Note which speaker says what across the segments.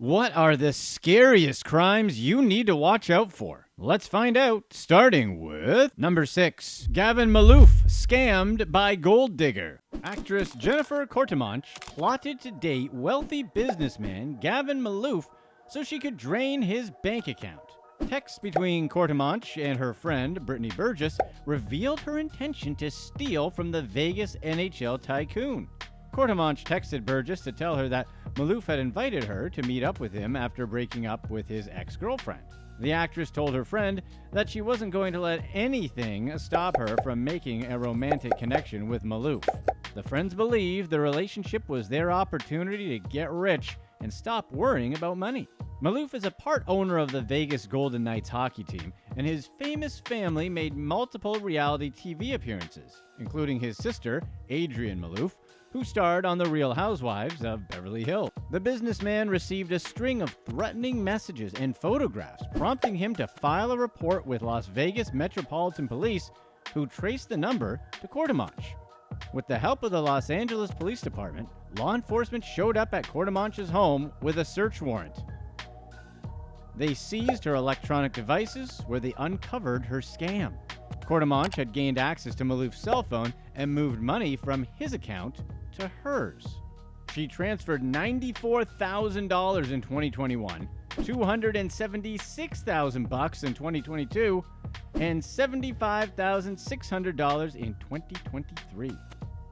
Speaker 1: What are the scariest crimes you need to watch out for? Let's find out, starting with number 6. Gavin Maloof, scammed by gold digger. Actress Jennifer Courtemanche plotted to date wealthy businessman Gavin Maloof so she could drain his bank account. Texts between Courtemanche and her friend Brittany Burgess revealed her intention to steal from the Vegas NHL tycoon. Courtemanche texted Burgess to tell her that Maloof had invited her to meet up with him after breaking up with his ex-girlfriend. The actress told her friend that she wasn't going to let anything stop her from making a romantic connection with Maloof. The friends believed the relationship was their opportunity to get rich and stop worrying about money. Maloof is a part owner of the Vegas Golden Knights hockey team, and his famous family made multiple reality TV appearances, including his sister, Adrienne Maloof, who starred on The Real Housewives of Beverly Hills. The businessman received a string of threatening messages and photographs, prompting him to file a report with Las Vegas Metropolitan Police, who traced the number to Courtemanche. With the help of the Los Angeles Police Department, law enforcement showed up at Courtemanche's home with a search warrant. They seized her electronic devices, where they uncovered her scam. Courtemanche had gained access to Maloof's cell phone and moved money from his account to hers. She transferred $94,000 in 2021, $276,000 in 2022, and $75,600 in 2023.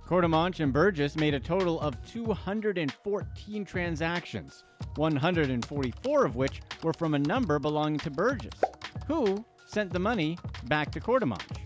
Speaker 1: Courtemanche and Burgess made a total of 214 transactions, 144 of which were from a number belonging to Burgess, who sent the money back to Courtemanche.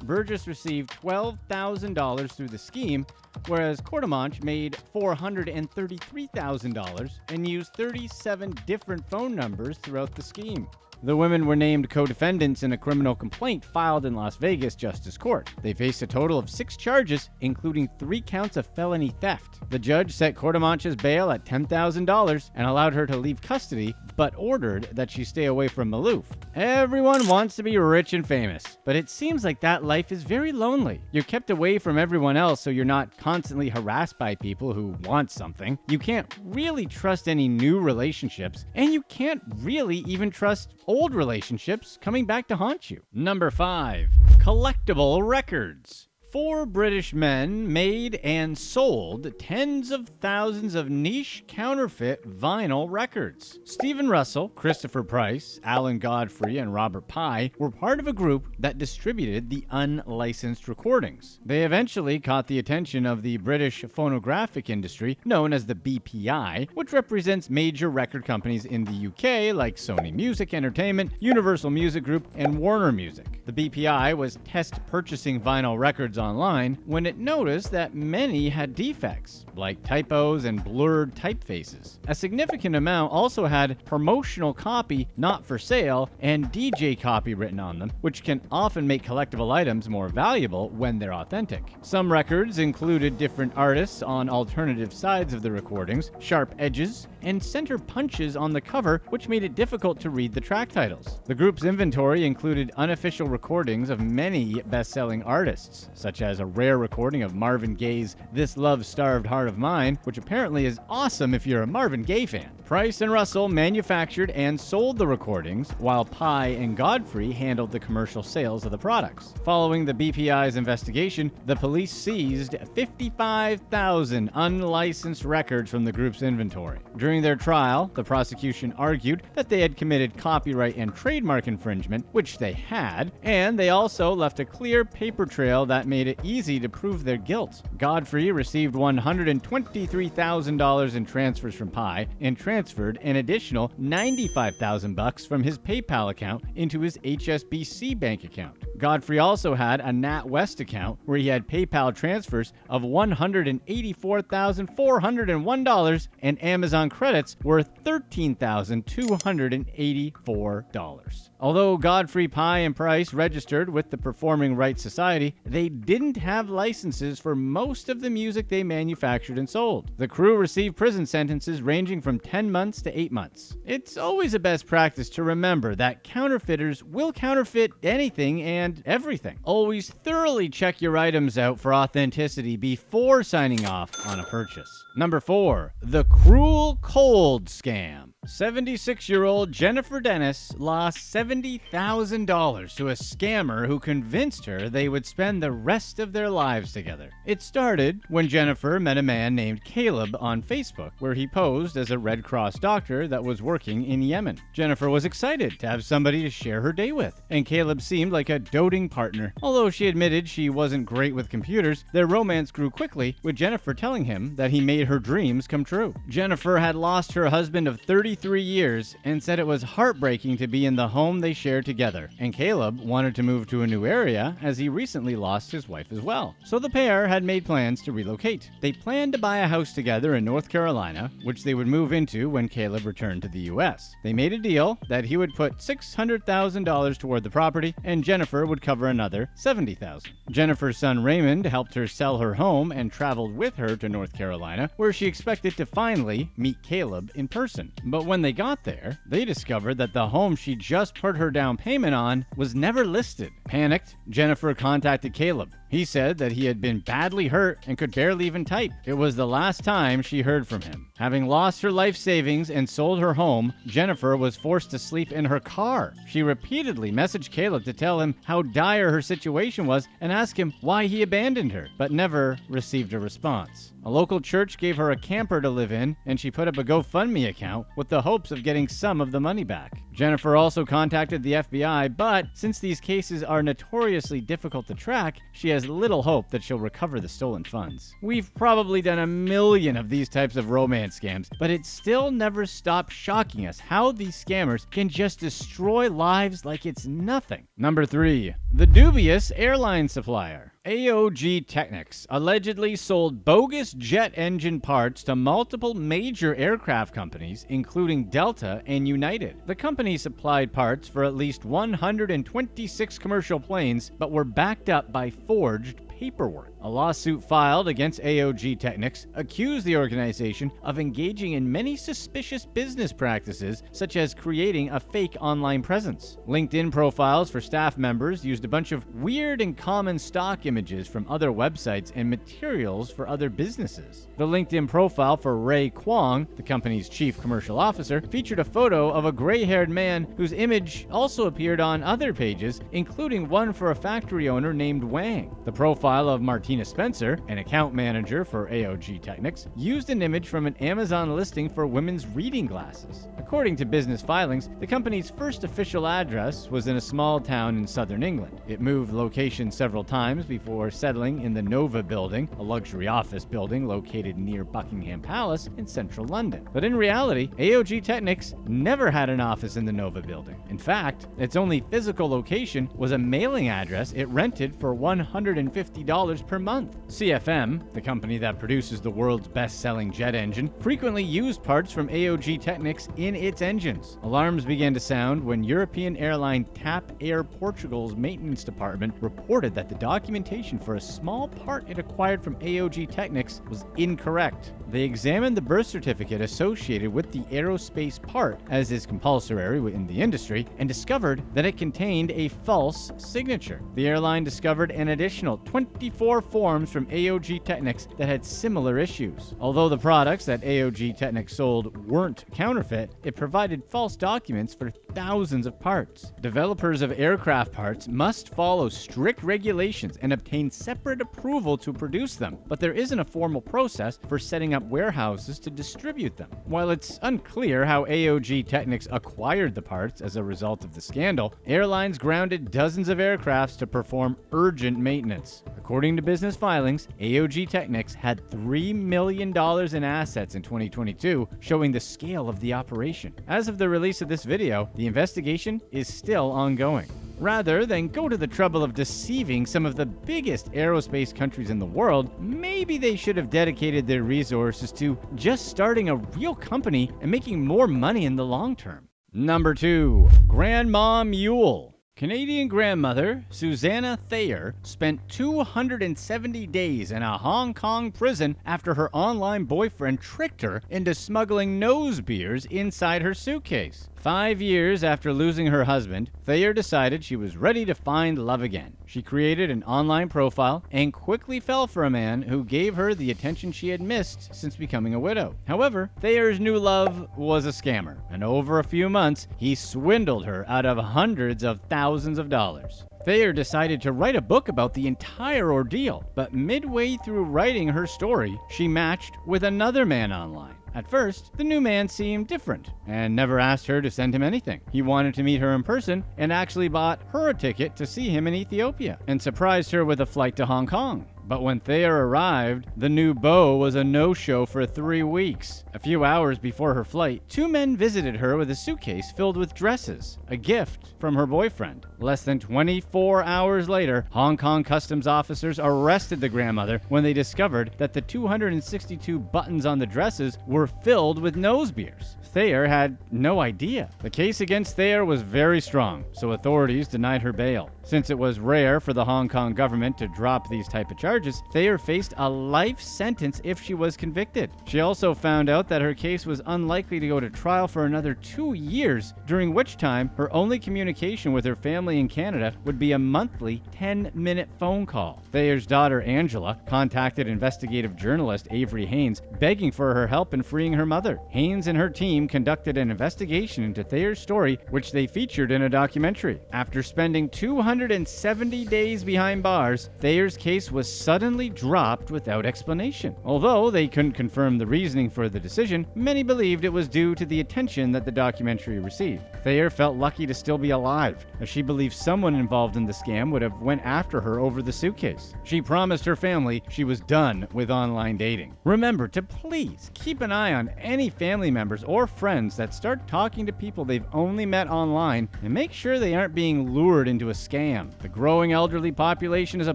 Speaker 1: Burgess received $12,000 through the scheme, whereas Courtemanche made $433,000 and used 37 different phone numbers throughout the scheme. The women were named co-defendants in a criminal complaint filed in Las Vegas Justice Court. They faced a total of 6 charges, including 3 counts of felony theft. The judge set Courtemanche's bail at $10,000 and allowed her to leave custody, but ordered that she stay away from Maloof. Everyone wants to be rich and famous, but it seems like that life is very lonely. You're kept away from everyone else so you're not constantly harassed by people who want something. You can't really trust any new relationships, and you can't really even trust old relationships coming back to haunt you. Number 5. Collectible Records. 4 British men made and sold tens of thousands of niche counterfeit vinyl records. Stephen Russell, Christopher Price, Alan Godfrey, and Robert Pye were part of a group that distributed the unlicensed recordings. They eventually caught the attention of the British phonographic industry, known as the BPI, which represents major record companies in the UK like Sony Music Entertainment, Universal Music Group, and Warner Music. The BPI was test purchasing vinyl records online when it noticed that many had defects, like typos and blurred typefaces. A significant amount also had promotional copy not for sale and DJ copy written on them, which can often make collectible items more valuable when they're authentic. Some records included different artists on alternative sides of the recordings, sharp edges, and center punches on the cover, which made it difficult to read the track titles. The group's inventory included unofficial recordings of many best-selling artists, such as a rare recording of Marvin Gaye's This Love-Starved Heart of Mine, which apparently is awesome if you're a Marvin Gaye fan. Price and Russell manufactured and sold the recordings, while Pye and Godfrey handled the commercial sales of the products. Following the BPI's investigation, the police seized 55,000 unlicensed records from the group's inventory. During their trial, the prosecution argued that they had committed copyright and trademark infringement, which they had, and they also left a clear paper trail that made it easy to prove their guilt. Godfrey received $123,000 in transfers from Pye and transferred an additional $95,000 from his PayPal account into his HSBC bank account. Godfrey also had a NatWest account where he had PayPal transfers of $184,401 and Amazon credits worth $13,284. Although Godfrey, Pye, and Price registered with the Performing Rights Society, they didn't have licenses for most of the music they manufactured and sold. The crew received prison sentences ranging from 10 months to 8 months. It's always a best practice to remember that counterfeiters will counterfeit anything, and and everything. Always thoroughly check your items out for authenticity before signing off on a purchase. Number 4. The Cruel Cold Scam. 76-year-old Jennifer Dennis lost $70,000 to a scammer who convinced her they would spend the rest of their lives together. It started when Jennifer met a man named Caleb on Facebook, where he posed as a Red Cross doctor that was working in Yemen. Jennifer was excited to have somebody to share her day with, and Caleb seemed like a doting partner. Although she admitted she wasn't great with computers, their romance grew quickly, with Jennifer telling him that he made her dreams come true. Jennifer had lost her husband of 33 years and said it was heartbreaking to be in the home they shared together, and Caleb wanted to move to a new area as he recently lost his wife as well. So the pair had made plans to relocate. They planned to buy a house together in North Carolina, which they would move into when Caleb returned to the US. They made a deal that he would put $600,000 toward the property and Jennifer would cover another $70,000. Jennifer's son Raymond helped her sell her home and traveled with her to North Carolina, where she expected to finally meet Caleb in person. But when they got there, they discovered that the home she just put her down payment on was never listed. Panicked, Jennifer contacted Caleb. He said that he had been badly hurt and could barely even type. It was the last time she heard from him. Having lost her life savings and sold her home, Jennifer was forced to sleep in her car. She repeatedly messaged Caleb to tell him how dire her situation was and ask him why he abandoned her, but never received a response. A local church gave her a camper to live in, and she put up a GoFundMe account with the hopes of getting some of the money back. Jennifer also contacted the FBI, but since these cases are notoriously difficult to track, she has little hope that she'll recover the stolen funds. We've probably done a million of these types of romance scams, but it still never stops shocking us how these scammers can just destroy lives like it's nothing. Number 3. The Dubious Airline Supplier. AOG Technics allegedly sold bogus jet engine parts to multiple major aircraft companies, including Delta and United. The company supplied parts for at least 126 commercial planes, but were backed up by forged paperwork. A lawsuit filed against AOG Technics accused the organization of engaging in many suspicious business practices, such as creating a fake online presence. LinkedIn profiles for staff members used a bunch of weird and common stock images from other websites and materials for other businesses. The LinkedIn profile for Ray Kwong, the company's chief commercial officer, featured a photo of a gray-haired man whose image also appeared on other pages, including one for a factory owner named Wang. The profile of Martina Spencer, an account manager for AOG Technics, used an image from an Amazon listing for women's reading glasses. According to business filings, the company's first official address was in a small town in southern England. It moved locations several times before settling in the Nova Building, a luxury office building located near Buckingham Palace in central London. But in reality, AOG Technics never had an office in the Nova Building. In fact, its only physical location was a mailing address it rented for $150 per month. CFM, the company that produces the world's best-selling jet engine, frequently used parts from AOG Technics in its engines. Alarms began to sound when European airline TAP Air Portugal's maintenance department reported that the documentation for a small part it acquired from AOG Technics was incorrect. They examined the birth certificate associated with the aerospace part, as is compulsory in the industry, and discovered that it contained a false signature. The airline discovered an additional 24 forms from AOG Technics that had similar issues. Although the products that AOG Technics sold weren't counterfeit, it provided false documents for thousands of parts. Developers of aircraft parts must follow strict regulations and obtain separate approval to produce them, but there isn't a formal process for setting up warehouses to distribute them. While it's unclear how AOG Technics acquired the parts as a result of the scandal, airlines grounded dozens of aircrafts to perform urgent maintenance. According to business filings, AOG Technics had $3 million in assets in 2022, showing the scale of the operation. As of the release of this video, the investigation is still ongoing. Rather than go to the trouble of deceiving some of the biggest aerospace countries in the world, maybe they should have dedicated their resources to just starting a real company and making more money in the long term. Number 2. Grandma Mule. Canadian grandmother Susanna Thayer spent 270 days in a Hong Kong prison after her online boyfriend tricked her into smuggling nose beers inside her suitcase. 5 years after losing her husband, Thayer decided she was ready to find love again. She created an online profile and quickly fell for a man who gave her the attention she had missed since becoming a widow. However, Thayer's new love was a scammer, and over a few months, he swindled her out of hundreds of thousands of dollars. Thayer decided to write a book about the entire ordeal, but midway through writing her story, she matched with another man online. At first, the new man seemed different and never asked her to send him anything. He wanted to meet her in person and actually bought her a ticket to see him in Ethiopia and surprised her with a flight to Hong Kong. But when Thayer arrived, the new beau was a no-show for 3 weeks. A few hours before her flight, 2 men visited her with a suitcase filled with dresses, a gift from her boyfriend. Less than 24 hours later, Hong Kong customs officers arrested the grandmother when they discovered that the 262 buttons on the dresses were filled with nose beers. Thayer had no idea. The case against Thayer was very strong, so authorities denied her bail. Since it was rare for the Hong Kong government to drop these type of charges, Thayer faced a life sentence if she was convicted. She also found out that her case was unlikely to go to trial for another 2 years, during which time her only communication with her family in Canada would be a monthly 10-minute phone call. Thayer's daughter Angela contacted investigative journalist Avery Haynes, begging for her help in freeing her mother. Haynes and her team conducted an investigation into Thayer's story, which they featured in a documentary. After spending 270 days behind bars, Thayer's case was suddenly dropped without explanation. Although they couldn't confirm the reasoning for the decision, many believed it was due to the attention that the documentary received. Thayer felt lucky to still be alive, as she believed someone involved in the scam would have went after her over the suitcase. She promised her family she was done with online dating. Remember to please keep an eye on any family members or friends that start talking to people they've only met online, and make sure they aren't being lured into a scam. The growing elderly population is a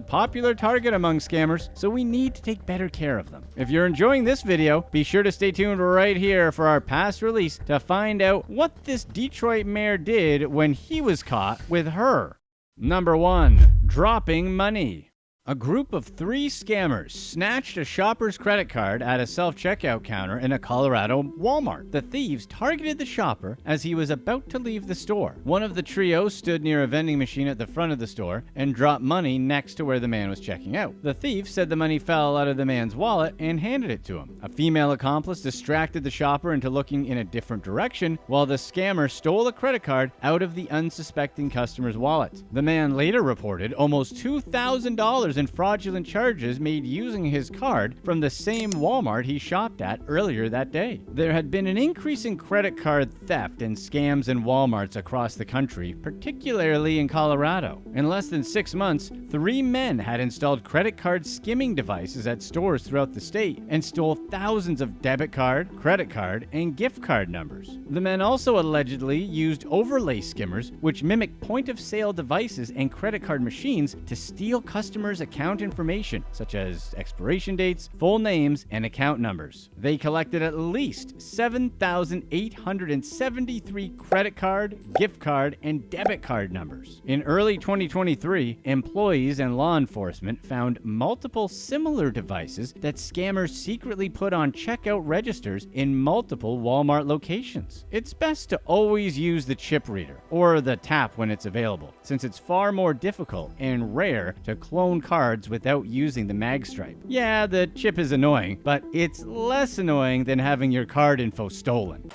Speaker 1: popular target among scammers, so we need to take better care of them. If you're enjoying this video, be sure to stay tuned right here for our past release to find out what this Detroit mayor did when he was caught with her. Number 1. Dropping money. A group of 3 scammers snatched a shopper's credit card at a self-checkout counter in a Colorado Walmart. The thieves targeted the shopper as he was about to leave the store. One of the trio stood near a vending machine at the front of the store and dropped money next to where the man was checking out. The thief said the money fell out of the man's wallet and handed it to him. A female accomplice distracted the shopper into looking in a different direction while the scammer stole a credit card out of the unsuspecting customer's wallet. The man later reported almost $2,000 in fraudulent charges made using his card from the same Walmart he shopped at earlier that day. There had been an increase in credit card theft and scams in Walmarts across the country, particularly in Colorado. In less than 6 months, 3 men had installed credit card skimming devices at stores throughout the state and stole thousands of debit card, credit card, and gift card numbers. The men also allegedly used overlay skimmers, which mimic point-of-sale devices and credit card machines to steal customers' account information, such as expiration dates, full names, and account numbers. They collected at least 7,873 credit card, gift card, and debit card numbers. In early 2023, employees and law enforcement found multiple similar devices that scammers secretly put on checkout registers in multiple Walmart locations. It's best to always use the chip reader, or the tap when it's available, since it's far more difficult and rare to clone cards without using the mag stripe. Yeah, the chip is annoying, but it's less annoying than having your card info stolen.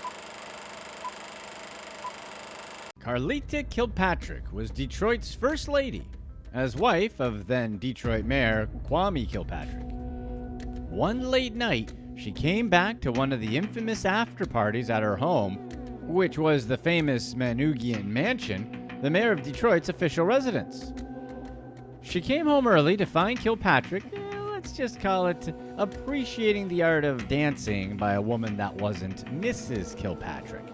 Speaker 1: Carlita Kilpatrick was Detroit's first lady, as wife of then Detroit Mayor Kwame Kilpatrick. One late night, she came back to one of the infamous after parties at her home, which was the famous Manoogian Mansion, the mayor of Detroit's official residence. She came home early to find Kilpatrick, let's just call it, appreciating the art of dancing by a woman that wasn't Mrs. Kilpatrick.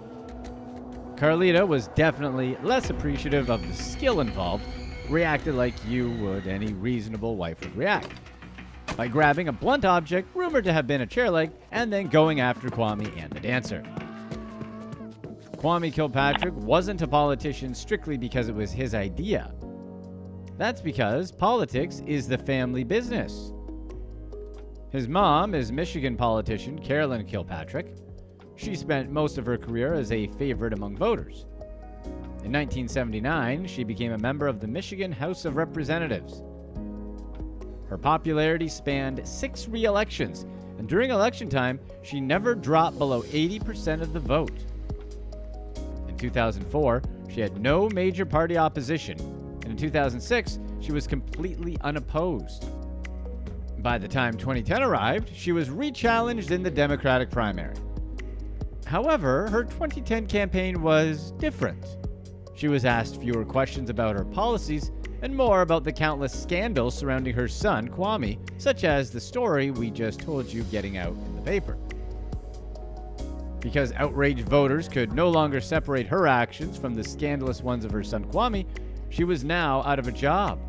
Speaker 1: Carlita was definitely less appreciative of the skill involved, reacted like you would any reasonable wife would react, by grabbing a blunt object rumored to have been a chair leg and then going after Kwame and the dancer. Kwame Kilpatrick wasn't a politician strictly because it was his idea. That's because politics is the family business. His mom is Michigan politician Carolyn Kilpatrick. She spent most of her career as a favorite among voters. In 1979, she became a member of the Michigan House of Representatives. Her popularity spanned 6 re-elections, and during election time, she never dropped below 80% of the vote. In 2004, she had no major party opposition, and in 2006, she was completely unopposed. By the time 2010 arrived, she was re-challenged in the Democratic primary. However, her 2010 campaign was different. She was asked fewer questions about her policies and more about the countless scandals surrounding her son, Kwame, such as the story we just told you getting out in the paper. Because outraged voters could no longer separate her actions from the scandalous ones of her son, Kwame, she was now out of a job.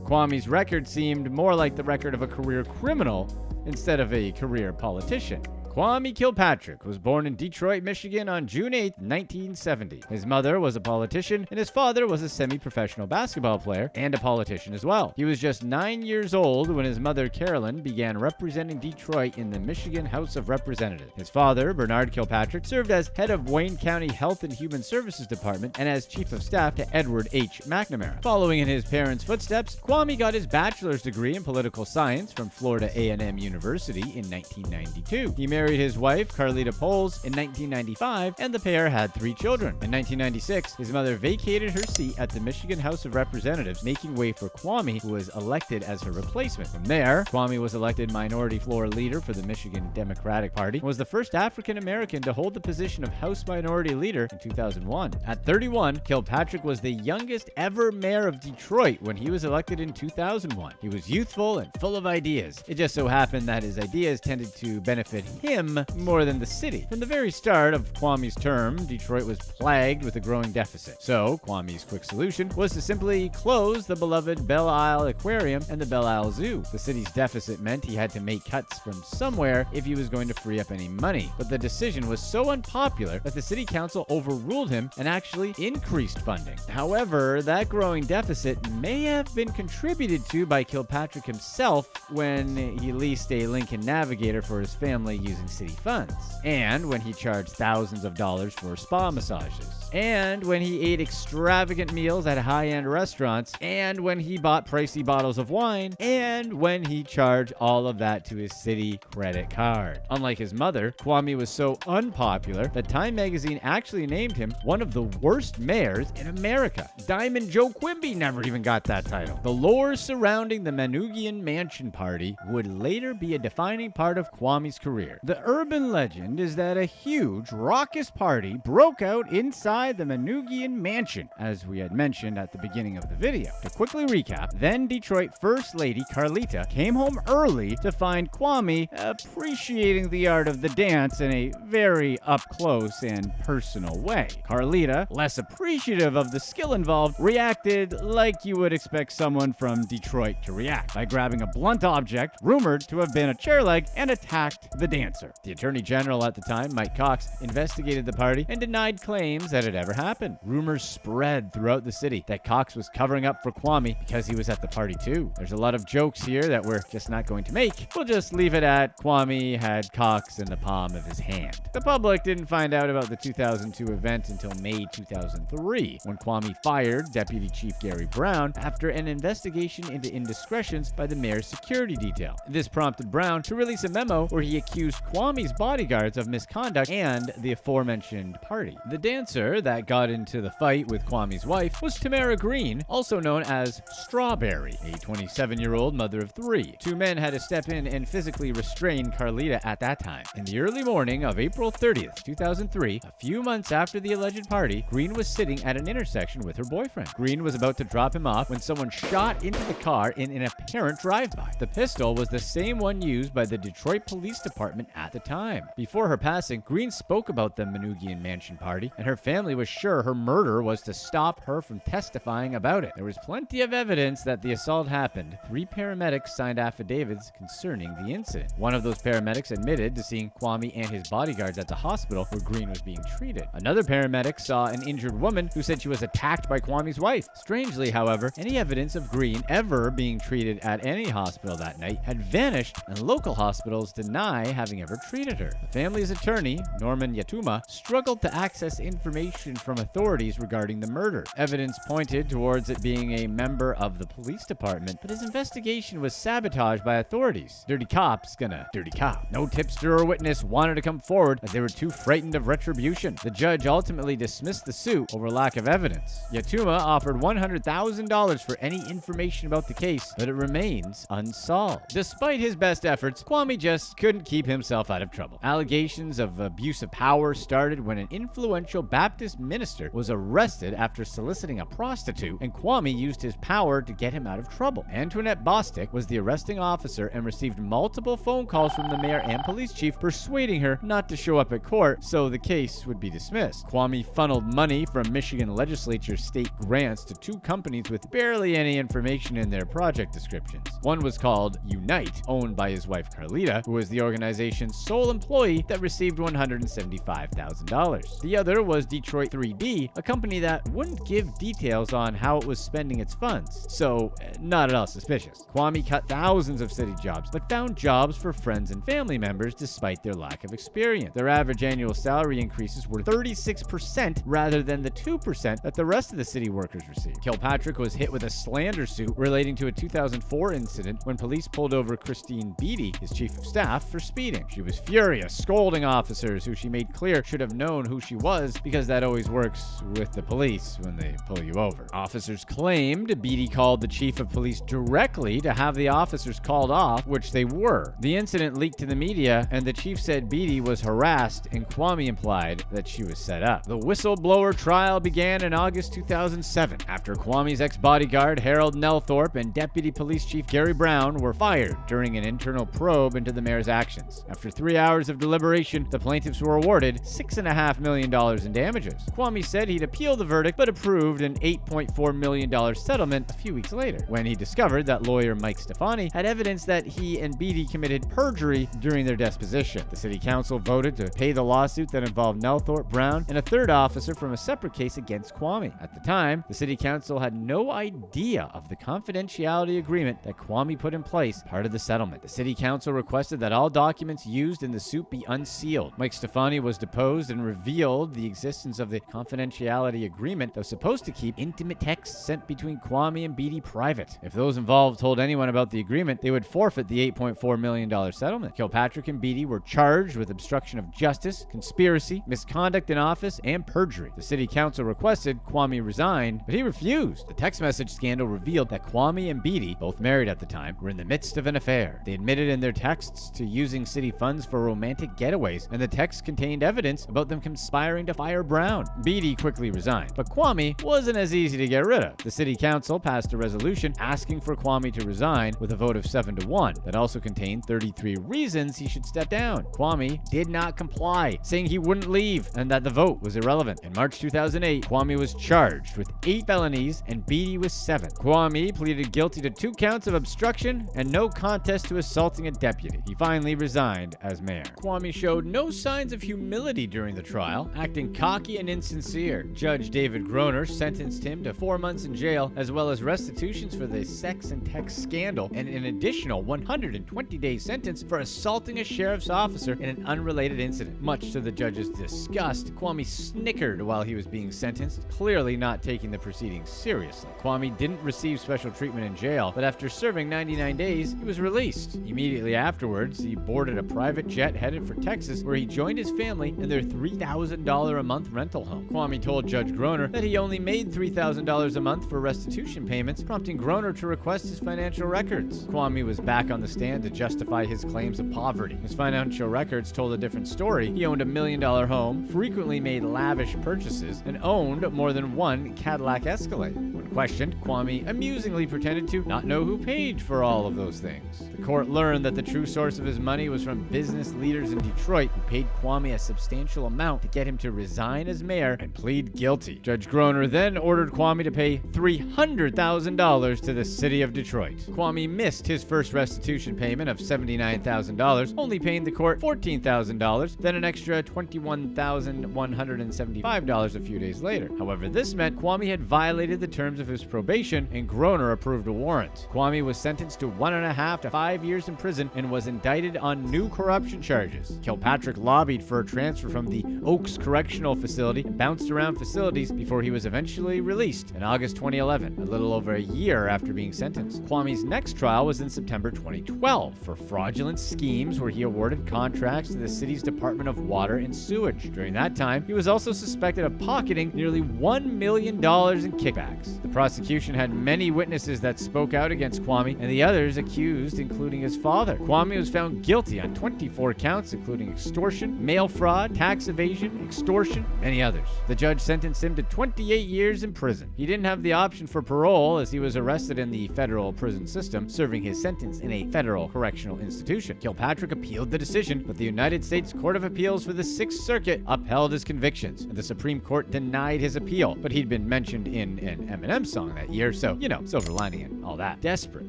Speaker 1: Kwame's record seemed more like the record of a career criminal instead of a career politician. Kwame Kilpatrick was born in Detroit, Michigan on June 8, 1970. His mother was a politician, and his father was a semi-professional basketball player and a politician as well. He was just 9 years old when his mother, Carolyn, began representing Detroit in the Michigan House of Representatives. His father, Bernard Kilpatrick, served as head of Wayne County Health and Human Services Department and as chief of staff to Edward H. McNamara. Following in his parents' footsteps, Kwame got his bachelor's degree in political science from Florida A&M University in 1992. He married his wife, Carlita Poles, in 1995, and the pair had 3 children. In 1996, his mother vacated her seat at the Michigan House of Representatives, making way for Kwame, who was elected as her replacement. From there, Kwame was elected minority floor leader for the Michigan Democratic Party and was the first African American to hold the position of House Minority Leader in 2001. At 31, Kilpatrick was the youngest ever mayor of Detroit when he was elected in 2001. He was youthful and full of ideas. It just so happened that his ideas tended to benefit him more than the city. From the very start of Kwame's term, Detroit was plagued with a growing deficit. So, Kwame's quick solution was to simply close the beloved Belle Isle Aquarium and the Belle Isle Zoo. The city's deficit meant he had to make cuts from somewhere if he was going to free up any money. But the decision was so unpopular that the city council overruled him and actually increased funding. However, that growing deficit may have been contributed to by Kilpatrick himself when he leased a Lincoln Navigator for his family using city funds, and when he charged thousands of dollars for spa massages, and when he ate extravagant meals at high-end restaurants, and when he bought pricey bottles of wine, and when he charged all of that to his city credit card. Unlike his mother, Kwame was so unpopular that Time magazine actually named him one of the worst mayors in America. Diamond Joe Quimby never even got that title. The lore surrounding the Manoogian Mansion Party would later be a defining part of Kwame's career. The urban legend is that a huge, raucous party broke out inside the Manoogian Mansion, as we had mentioned at the beginning of the video. To quickly recap, then Detroit First Lady Carlita came home early to find Kwame appreciating the art of the dance in a very up-close and personal way. Carlita, less appreciative of the skill involved, reacted like you would expect someone from Detroit to react, by grabbing a blunt object, rumored to have been a chair leg, and attacked the dancer. The Attorney General at the time, Mike Cox, investigated the party and denied claims that it ever happened. Rumors spread throughout the city that Cox was covering up for Kwame because he was at the party too. There's a lot of jokes here that we're just not going to make. We'll just leave it at Kwame had Cox in the palm of his hand. The public didn't find out about the 2002 event until May 2003, when Kwame fired Deputy Chief Gary Brown after an investigation into indiscretions by the mayor's security detail. This prompted Brown to release a memo where he accused Kwame's bodyguards of misconduct and the aforementioned party. The dancer that got into the fight with Kwame's wife was Tamara Green, also known as Strawberry, a 27-year-old mother of 3. 2 men had to step in and physically restrain Carlita at that time. In the early morning of April 30th, 2003, a few months after the alleged party, Green was sitting at an intersection with her boyfriend. Green was about to drop him off when someone shot into the car in an apparent drive-by. The pistol was the same one used by the Detroit Police Department at the time. Before her passing, Green spoke about the Manoogian Mansion party, and her family was sure her murder was to stop her from testifying about it. There was plenty of evidence that the assault happened. 3 paramedics signed affidavits concerning the incident. One of those paramedics admitted to seeing Kwame and his bodyguards at the hospital where Green was being treated. Another paramedic saw an injured woman who said she was attacked by Kwame's wife. Strangely, however, any evidence of Green ever being treated at any hospital that night had vanished, and local hospitals deny having ever treated her. The family's attorney, Norman Yatuma, struggled to access information from authorities regarding the murder. Evidence pointed towards it being a member of the police department, but his investigation was sabotaged by authorities. Dirty cops gonna dirty cop. No tipster or witness wanted to come forward as they were too frightened of retribution. The judge ultimately dismissed the suit over lack of evidence. Yatuma offered $100,000 for any information about the case, but it remains unsolved. Despite his best efforts, Kwame just couldn't keep himself out of trouble. Allegations of abuse of power started when an influential Baptist minister was arrested after soliciting a prostitute, and Kwame used his power to get him out of trouble. Antoinette Bostic was the arresting officer and received multiple phone calls from the mayor and police chief persuading her not to show up at court so the case would be dismissed. Kwame funneled money from Michigan legislature state grants to 2 companies with barely any information in their project descriptions. One was called Unite, owned by his wife Carlita, who was the organization's sole employee that received $175,000. The other was Detroit 3D, a company that wouldn't give details on how it was spending its funds, so not at all suspicious. Kwame cut thousands of city jobs, but found jobs for friends and family members despite their lack of experience. Their average annual salary increases were 36% rather than the 2% that the rest of the city workers received. Kilpatrick was hit with a slander suit relating to a 2004 incident when police pulled over Christine Beatty, his chief of staff, for speeding. She was furious, scolding officers who she made clear should have known who she was, because that always works with the police when they pull you over. Officers claimed Beatty called the chief of police directly to have the officers called off, which they were. The incident leaked to the media, and the chief said Beatty was harassed, and Kwame implied that she was set up. The whistleblower trial began in August 2007 after Kwame's ex-bodyguard Harold Nelthorpe and Deputy Police Chief Gary Brown were fired during an internal probe into the mayor's actions. After 3 hours of deliberation, the plaintiffs were awarded $6.5 million in damages. Kwame said he'd appeal the verdict, but approved an $8.4 million settlement a few weeks later, when he discovered that lawyer Mike Stefani had evidence that he and Beatty committed perjury during their deposition. The city council voted to pay the lawsuit that involved Nelthorpe, Brown, and a third officer from a separate case against Kwame. At the time, the city council had no idea of the confidentiality agreement that Kwame put in place, part of the settlement. The city council requested that all documents used in the suit be unsealed. Mike Stefani was deposed and revealed the existence of the confidentiality agreement that was supposed to keep intimate texts sent between Kwame and Beatty private. If those involved told anyone about the agreement, they would forfeit the $8.4 million settlement. Kilpatrick and Beatty were charged with obstruction of justice, conspiracy, misconduct in office, and perjury. The city council requested Kwame resign, but he refused. The text message scandal revealed that Kwame and Beatty, both married at the time, were in the midst of an affair. They admitted in their texts to using city funds for romantic getaways, and the text contained evidence about them conspiring to fire Brown. Beatty quickly resigned, but Kwame wasn't as easy to get rid of. The city council passed a resolution asking for Kwame to resign with a vote of 7-1 that also contained 33 reasons he should step down. Kwame did not comply, saying he wouldn't leave and that the vote was irrelevant. In March 2008, Kwame was charged with 8 felonies and Beatty with 7. Kwame pleaded guilty to 2 counts of obstruction and no contest to assaulting a deputy. He finally resigned as mayor. Kwame showed no signs of humility during the trial, acting cocky and insincere. Judge David Groner sentenced him to 4 months in jail, as well as restitutions for the sex and text scandal, and an additional 120-day sentence for assaulting a sheriff's officer in an unrelated incident. Much to the judge's disgust, Kwame snickered while he was being sentenced, clearly not taking the proceedings seriously. Kwame didn't receive special treatment in jail, but after serving 99 days, he was released. Immediately afterwards, he boarded a private jet headed for Texas, where he joined his family in their $3,000 a month rental home. Kwame told Judge Groner that he only made $3,000 a month for restitution payments, prompting Groner to request his financial records. Kwame was back on the stand to justify his claims of poverty. His financial records told a different story. He owned $1 million home, frequently made lavish purchases, and owned more than 1 Cadillac Escalade. When questioned, Kwame amusingly pretended to not know who paid for all of those things. The court learned that the true source of his money was from business leaders in Detroit who paid Kwame a substantial amount to get him to resign as mayor and plead guilty. Judge Groner then ordered Kwame to pay $300,000 to the city of Detroit. Kwame missed his first restitution payment of $79,000, only paying the court $14,000, then an extra $21,175 a few days later. However, this meant Kwame had violated the terms of his probation and Groner approved a warrant. Kwame was sentenced to 1.5 to 5 years in prison and was indicted on new corruption charges. Kilpatrick lobbied for a transfer from the Oaks Correctional Facility and bounced around facilities before he was eventually released in August 2011, a little over a year after being sentenced. Kwame's next trial was in September 2012 for fraudulent schemes where he awarded contracts to the city's Department of Water and Sewage. During that time, he was also suspected of pocketing nearly $1 million in kickbacks. The prosecution had many witnesses that spoke out against Kwame, and the others accused, including his father. Kwame was found guilty on 24 counts, including extortion, mail fraud, tax evasion, extortion, and many others. The judge sentenced him to 28 years in prison. He didn't have the option for parole as he was arrested in the federal prison system, serving his sentence in a federal correctional institution. Kilpatrick appealed the decision, but the United States Court of Appeals for the Sixth Circuit upheld his convictions, and the Supreme Court denied his appeal, but he'd been mentioned in an Eminem song that year, so, silver lining and all that. Desperate,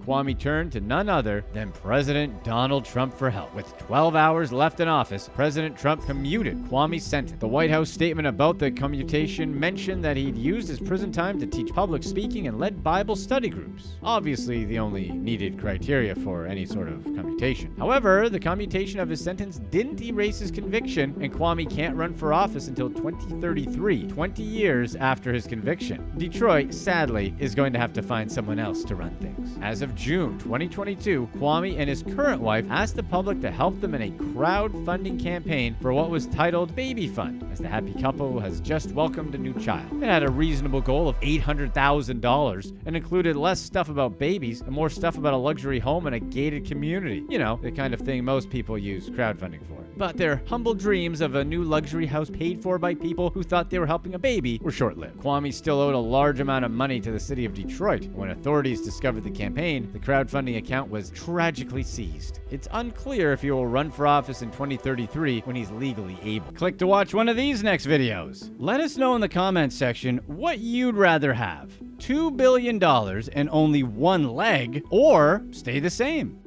Speaker 1: Kwame turned to none other than President Donald Trump for help. With 12 hours left in office, President Trump commuted Kwame's sentence. The White House statement about the commutation mentioned that he'd used his prison time to teach public speaking and led Bible study groups. Obviously, the only needed criteria for any sort of commutation. However, the commutation of his sentence didn't erase his conviction, and Kwame can't run for office until 2033, 20 years after his conviction. Detroit, sadly, is going to have to find someone else to run things. As of June 2022, Kwame and his current wife asked the public to help them in a crowdfunding campaign for what was titled Baby Fund, as the happy couple has just welcomed a new child. It had a reasonable goal of $800,000 and included less stuff about babies and more stuff about a luxury home and a gated community. The kind of thing most people use crowdfunding for. But their humble dreams of a new luxury house paid for by people who thought they were helping a baby were short-lived. Kwame still owed a large amount of money to the city of Detroit. When authorities discovered the campaign, the crowdfunding account was tragically seized. It's unclear if he will run for office in 2033 when he's legally able. Click to watch one of these next videos. Let us know in the comments section what you'd rather have: $2 billion and only one leg, or stay the same.